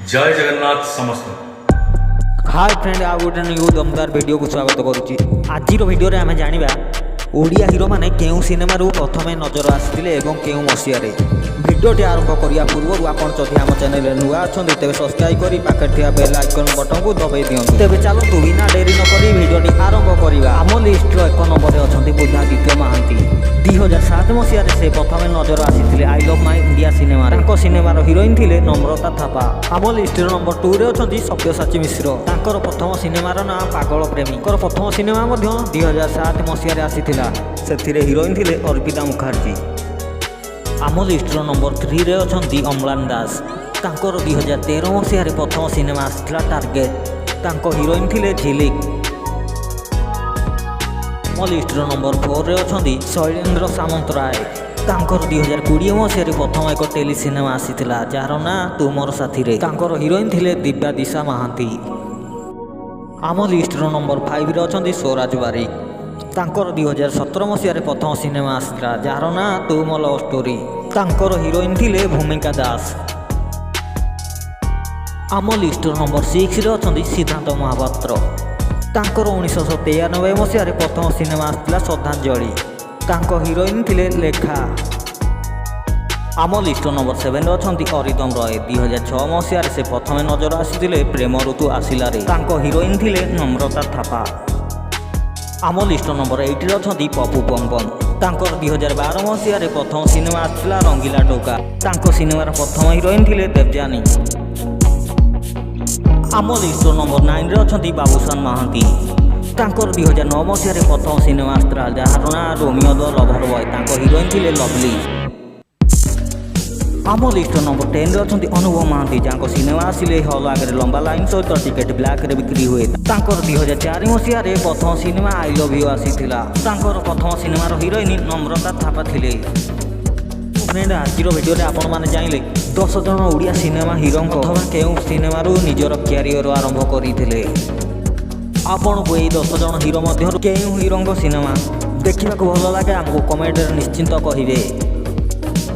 जय जगन्नाथ समस्त। Hi friend, आ गोटे न्यू दमदार वीडियो को स्वागत करुच्ची। आज वीडियो आम जाना ओडिया हिरो मैंने क्यों सिनेमारू प्रथम नजर आसते और क्यों मसीह। भिडियोटी आरंभ करने पूर्व आपन जदि आम चैनल नुआ अच्छा तेज सब्सक्राइब कर पाखे बेल आइकन बटन को दबाई दिखाँ। तेज चलतु बिना डेरी नक भिडियोटी आरंभ करवा। आम लिस्टर 1 नंबर अच्छा बुद्धादित्य महांती। 2007 मसीह से प्रथम नजर आसी I love my India cinema. सिनेमार हिरोइन थे नम्रता थापा। आम लिस्टर नंबर 2 रे अच्छा सब्यसाची मिश्र। प्रथम सिनेमार ना पागल प्रेमी। प्रथम सिनेमा 2007 मसीह आसी से हिरोइन थे अर्पिता मुखर्जी। आम लिस्टर नंबर 3 रे अच्छा अम्लान दास। 2013 मसीह प्रथम सिनेमा आसाला टार्गेट। हिरोइन थे झिलिक। आम लिस्टर नंबर 4 रे अच्छा शैलेन्द्र सामंतराय। 2020 मसीह प्रथम एक टेली सिनेमा आसाला जार ना तू मोर साथी रे। हिरोइन थे दिव्या दिशा महांती। आम लिस्टर नंबर 5 रे अच्छा स्वराज बारिक। 2017 मसीह प्रथम सिनेमा आसाला जार ना तू मो लव स्टोरी। हिरोइन थे भूमिका दास। आम लिस्टर नंबर 6 रे अच्छा सिद्धांत महापात्र। 1993 मसीह प्रथम सिनेमा आसाला श्रद्धांजलि। हिरोइन थे लेखा। आम लिस्टर नंबर 7 रे अच्छा अरिदम रॉय। 2006 मसीह से प्रथम नजर आसी प्रेम ऋतु आसिला रे। हिरोइन थे नम्रता थापा। आम लिस्टर नंबर 8 रे अच्छा पप्पू बम। 2012 मसीह प्रथम सिनेमा आसाला रंगीला टोका। सिनेमार प्रथम हिरोइन थे देवजानी। आम लिस्टर नंबर 9 रे अच्छा बाबूसान महांती। 2009 मसीह प्रथम सिनेमा आसाला जार ना Romeo the lover boy. Heroine थे लवली। आम लिस्टर नंबर 10 रे अच्छा अनुभव महांती जहाँ सिनेमा आसिले हल आगे लंबा लाइन सहित टिकेट ब्लैक रे बिक्री हुए। 2004 मसीह प्रथम सिनेमा आई लव यू आसीथिला। प्रथम सिनेमार हिरोइन नम्रता थापा थिले। फ्रेंड, आज वीडियो आपण मैंने जाइले 10 जन ओडिया सिनेमा हिरो अथवा केउ सिनेमारू निजर क्यारियर आरंभ करते। आपण को यही 10 जन हिरो मध्य केउ हिरो सिनेमा देखा भल लगे आमको कमेंट निश्चिंत कहे।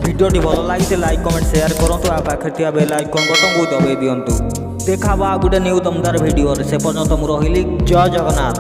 भिडियोटी भल लगी लाइक कमेंट शेयर करूँ। आ पाखे बेल आइकन बटन को दबाई दिंतु। देखा गोटे न्यू दमदार भिडियो। से पर्यंत मुझे रही जय जगन्नाथ।